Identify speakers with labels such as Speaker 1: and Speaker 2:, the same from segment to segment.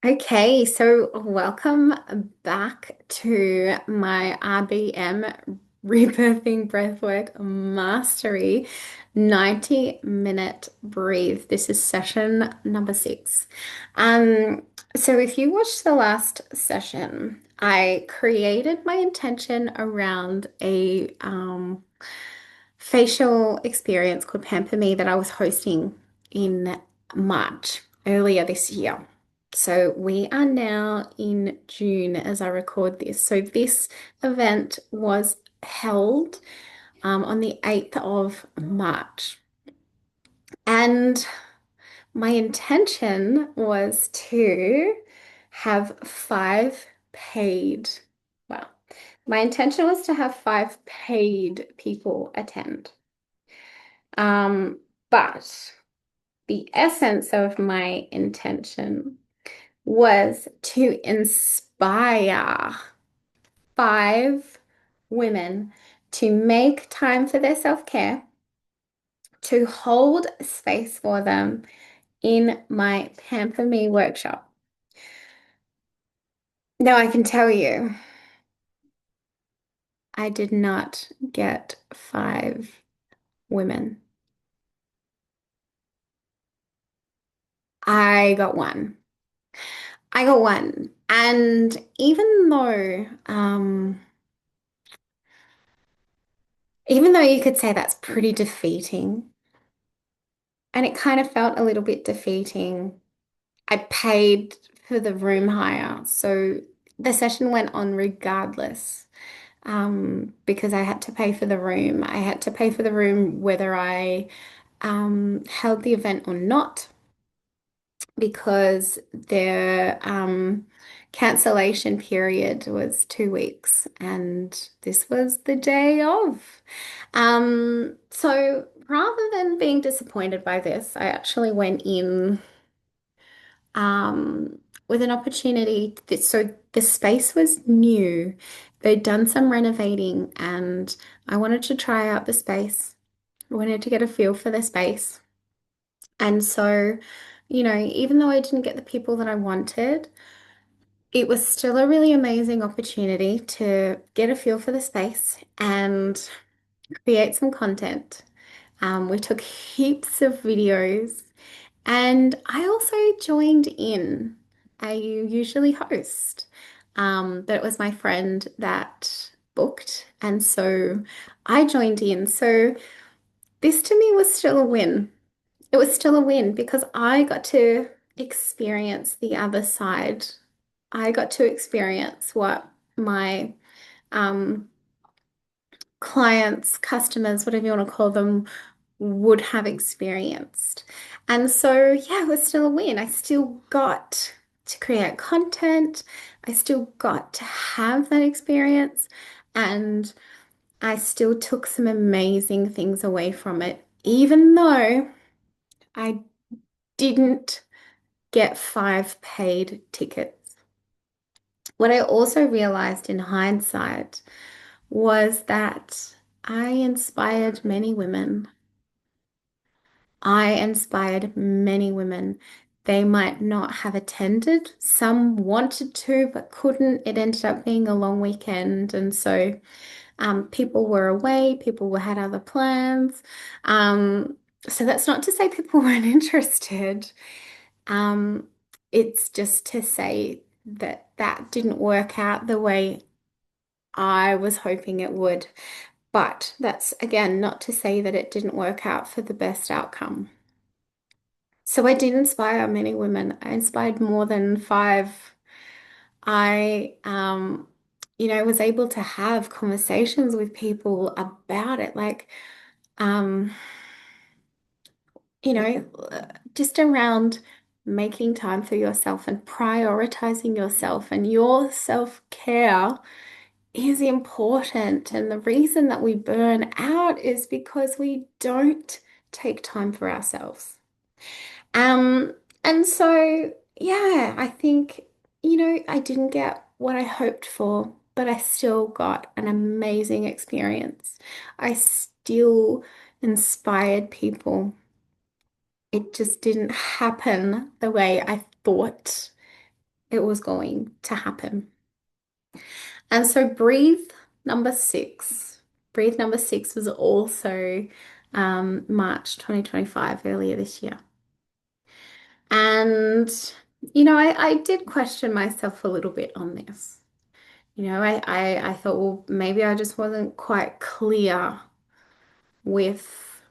Speaker 1: Okay, so welcome back to my RBM Rebirthing Breathwork Mastery 90-minute breathe. This is session number 6. Um, so if you watched the last session, I created my intention around a facial experience called Pamper Me that I was hosting in March earlier this year. So we are now in June as I record this. So this event was held on the 8th of March. And my intention was to have five paid, well, my intention was to have five paid people attend. Um, but the essence of my intention was to inspire five women to make time for their self-care, to hold space for them in my Pamper Me workshop. Now, I can tell you, I did not get five women. I got one. I got one. And even though you could say that's pretty defeating, and it kind of felt a little bit defeating, I paid for the room hire. So the session went on regardless, because I had to pay for the room. I had to pay for the room whether I held the event or not, because their cancellation period was 2 weeks, and this was the day of. So rather than being disappointed by this, I actually went in with an opportunity. So the space was new. They'd done some renovating, and I wanted to try out the space. I wanted to get a feel for the space. And so, even though I didn't get the people that I wanted, it was still a really amazing opportunity to get a feel for the space and create some content. We took heaps of videos, and I also joined in. I usually host, but it was my friend that booked, and so I joined in. So this to me was still a win. It was still a win because I got to experience the other side. I got to experience what my um, clients, customers, whatever you want to call them, would have experienced. And so, yeah, it was still a win. I still got to create content. I still got to have that experience. And I still took some amazing things away from it, even though I didn't get five paid tickets. What I also realized in hindsight was that I inspired many women. I inspired many women. They might not have attended. Some wanted to, but couldn't. It ended up being a long weekend. And so people were away, had other plans. So that's not to say people weren't interested. Um, it's just to say that that didn't work out the way I was hoping it would. But that's again not to say that it didn't work out for the best outcome. So I did inspire many women. I inspired more than five. I, was able to have conversations with people about it, like, um, you know, just around making time for yourself and prioritizing yourself, and your self-care is important. And the reason that we burn out is because we don't take time for ourselves. Um, and so, yeah, I think, I didn't get what I hoped for, but I still got an amazing experience. I still inspired people. It just didn't happen the way I thought it was going to happen. And so number six, breathe number six was also March 2025, earlier this year. And, I did question myself a little bit on this. I thought, well, maybe I just wasn't quite clear with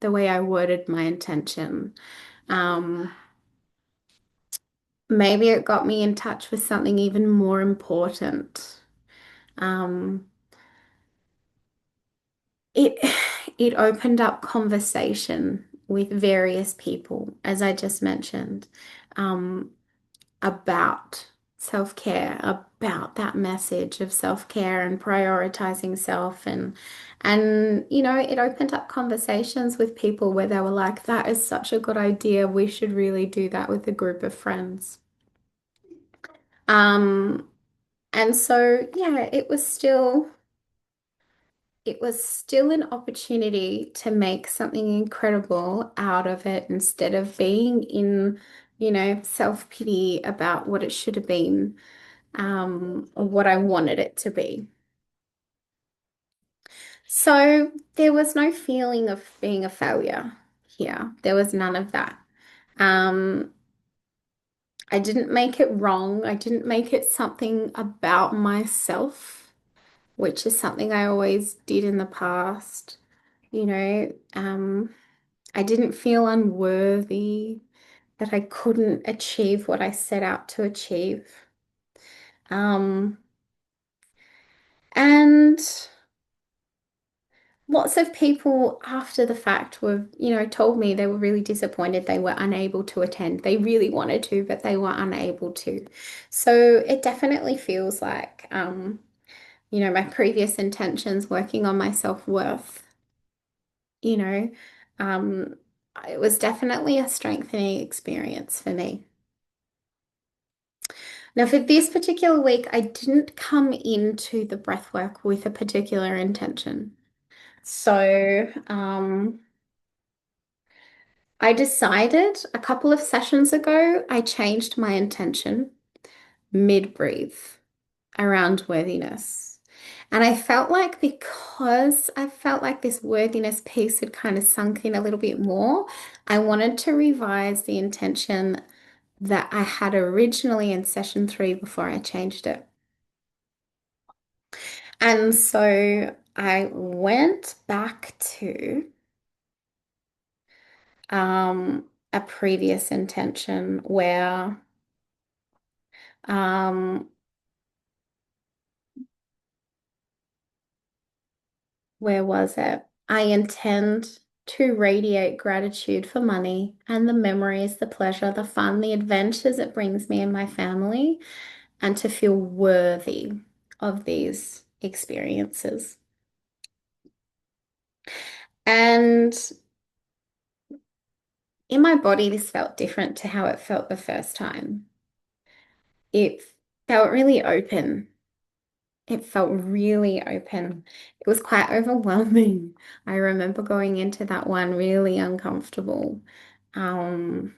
Speaker 1: the way I worded my intention. Um, Maybe it got me in touch with something even more important. Um, it it opened up conversation with various people, as I just mentioned, um, about self-care, about that message of self-care and prioritizing self and it opened up conversations with people where they were like, that is such a good idea. We should really do that with a group of friends. Um, and so yeah, it was still an opportunity to make something incredible out of it instead of being in, self-pity about what it should have been, or what I wanted it to be. So there was no feeling of being a failure here. There was none of that. Um, I didn't make it wrong. I didn't make it something about myself, which is something I always did in the past. You know, I didn't feel unworthy, that I couldn't achieve what I set out to achieve. Um, and lots of people after the fact told me they were really disappointed they were unable to attend. They really wanted to, but they were unable to. So it definitely feels like, my previous intentions working on my self-worth, you know, um, it was definitely a strengthening experience for me. Now, for this particular week, I didn't come into the breath work with a particular intention. So, I decided a couple of sessions ago, I changed my intention mid-breathe around worthiness. And I felt like this worthiness piece had kind of sunk in a little bit more, I wanted to revise the intention that I had originally in session 3 before I changed it. And so I went back to a previous intention um, where was it? I intend to radiate gratitude for money and the memories, the pleasure, the fun, the adventures it brings me and my family, and to feel worthy of these experiences. And in my body, this felt different to how it felt the first time. It felt really open. It felt really open. It was quite overwhelming. I remember going into that one really uncomfortable. Um,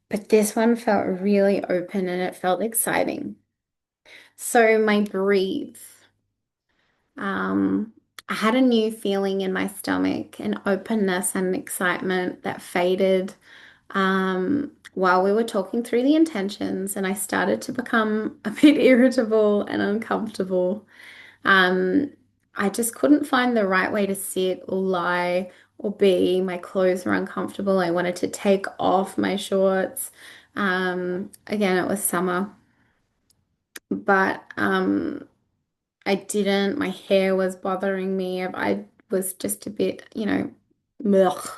Speaker 1: but this one felt really open and it felt exciting. So my breathe, um, I had a new feeling in my stomach, an openness and excitement that faded while we were talking through the intentions, and I started to become a bit irritable and uncomfortable. Um, I just couldn't find the right way to sit or lie or be. My clothes were uncomfortable. I wanted to take off my shorts. Again, it was summer, but I didn't. My hair was bothering me. I was just a bit, ugh.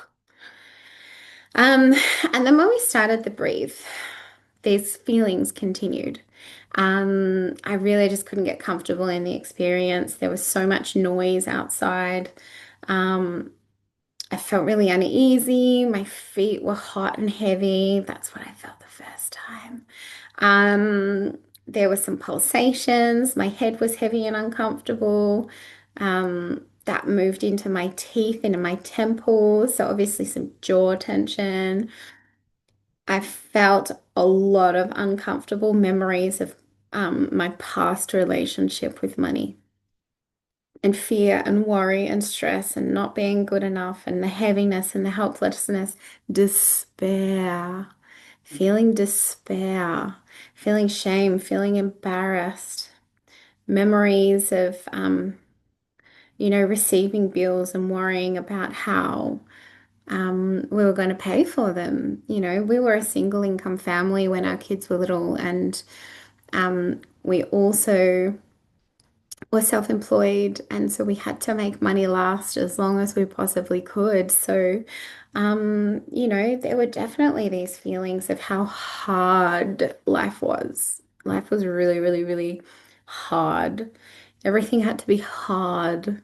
Speaker 1: Um, and then when we started the breathe, these feelings continued. I really just couldn't get comfortable in the experience. There was so much noise outside. Um, I felt really uneasy. My feet were hot and heavy. That's what I felt the first time. Um, there were some pulsations. My head was heavy and uncomfortable. That moved into my teeth, into my temples. So obviously some jaw tension. I felt a lot of uncomfortable memories of my past relationship with money and fear and worry and stress and not being good enough and the heaviness and the helplessness, despair, feeling shame, feeling embarrassed, memories of, receiving bills and worrying about how we were going to pay for them. We were a single income family when our kids were little, and we also were self-employed, and so we had to make money last as long as we possibly could. So, there were definitely these feelings of how hard life was. Life was really, really, really hard. Everything had to be hard.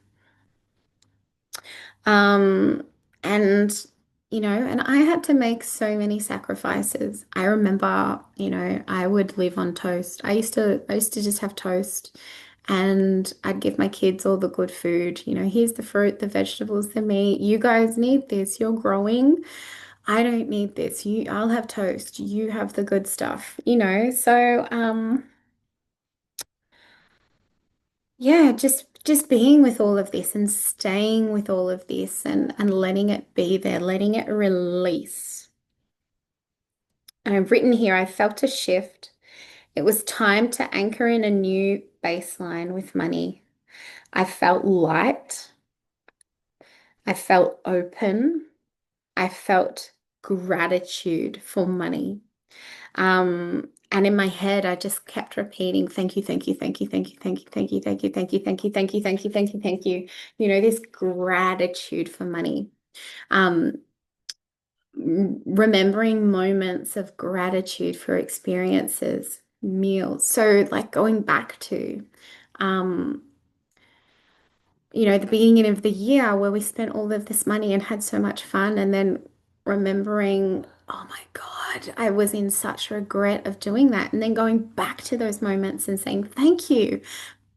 Speaker 1: Um, and and I had to make so many sacrifices. I remember, I would live on toast. I used to just have toast, and I'd give my kids all the good food. Here's the fruit, the vegetables, the meat. You guys need this. You're growing. I don't need this. I'll have toast. You have the good stuff. So, yeah, just being with all of this and staying with all of this and letting it be there, letting it release. And I've written here, I felt a shift. It was time to anchor in a new baseline with money. I felt light. I felt open. I felt gratitude for money. And in my head, I just kept repeating, thank you, thank you, thank you, thank you, thank you, thank you, thank you, thank you, thank you, thank you, thank you, thank you, thank you. This gratitude for money. Um, remembering moments of gratitude for experiences, meals. So like going back to, um, the beginning of the year where we spent all of this money and had so much fun, and then remembering, oh my God, I was in such regret of doing that. And then going back to those moments and saying, thank you.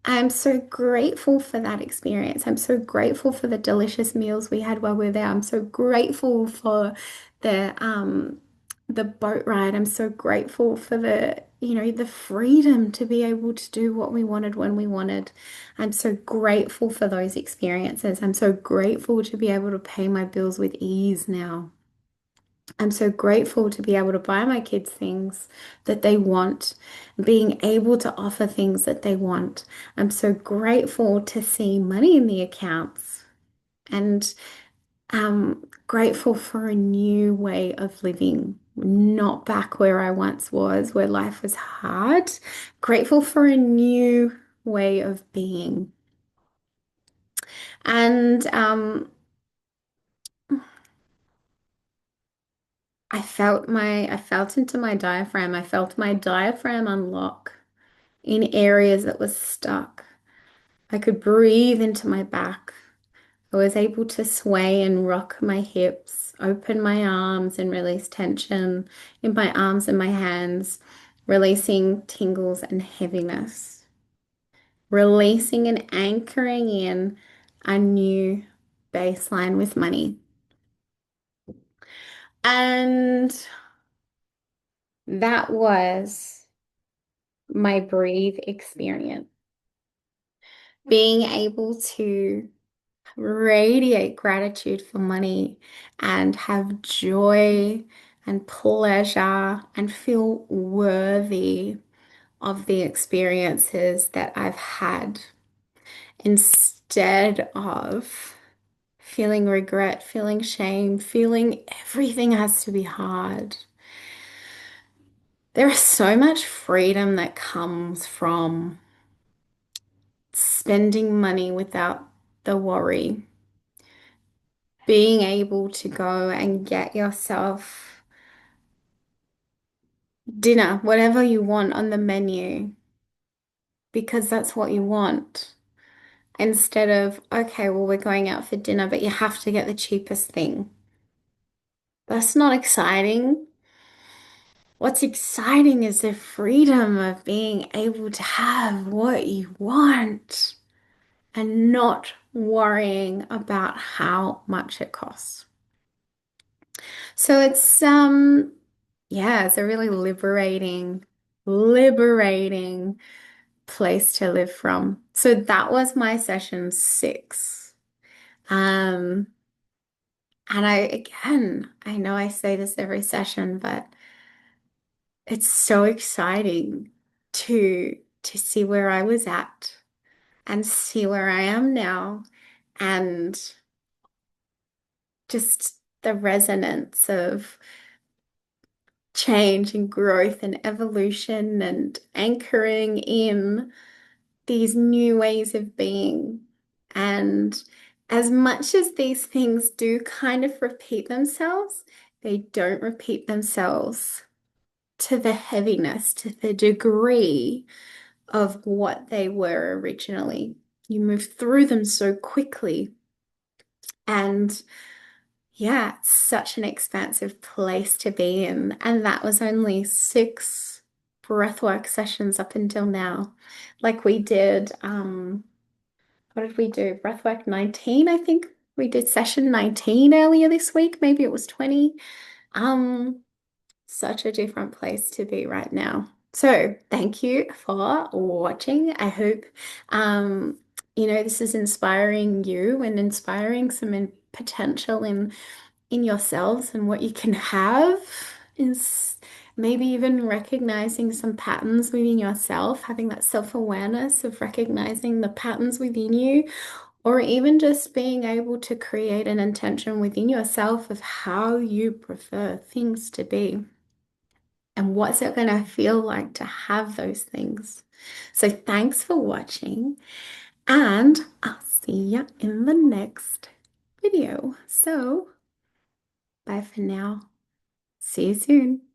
Speaker 1: I'm so grateful for that experience. I'm so grateful for the delicious meals we had while we were there. I'm so grateful for the boat ride. I'm so grateful for the freedom to be able to do what we wanted when we wanted. I'm so grateful for those experiences. I'm so grateful to be able to pay my bills with ease now. I'm so grateful to be able to buy my kids things that they want, being able to offer things that they want. I'm so grateful to see money in the accounts, and grateful for a new way of living, not back where I once was, where life was hard. Grateful for a new way of being. And I felt into my diaphragm. I felt my diaphragm unlock in areas that was stuck. I could breathe into my back. I was able to sway and rock my hips, open my arms and release tension in my arms and my hands, releasing tingles and heaviness, releasing and anchoring in a new baseline with money. And that was my breathe experience. Being able to radiate gratitude for money and have joy and pleasure and feel worthy of the experiences that I've had instead of feeling regret, feeling shame, feeling everything has to be hard. There is so much freedom that comes from spending money without the worry, being able to go and get yourself dinner, whatever you want on the menu, because that's what you want. Instead of, okay, well, we're going out for dinner, but you have to get the cheapest thing. That's not exciting. What's exciting is the freedom of being able to have what you want and not worrying about how much it costs. So it's yeah, it's a really liberating place to live from. So that was my session 6. Um, and I know I say this every session, but it's so exciting to see where I was at and see where I am now and just the resonance of change and growth and evolution and anchoring in these new ways of being. And as much as these things do kind of repeat themselves, they don't repeat themselves to the heaviness, to the degree of what they were originally. You move through them so quickly. And yeah, it's such an expansive place to be in. And that was only 6 breathwork sessions up until now. Like we did, what did we do? Breathwork 19, I think. We did session 19 earlier this week. Maybe it was 20. Um, Such a different place to be right now. So thank you for watching. I hope this is inspiring you and inspiring some potential in yourselves and what you can have is maybe even recognizing some patterns within yourself, having that self-awareness of recognizing the patterns within you, or even just being able to create an intention within yourself of how you prefer things to be. And what's it going to feel like to have those things? So thanks for watching, and I'll see you in the next video. So bye for now. See you soon.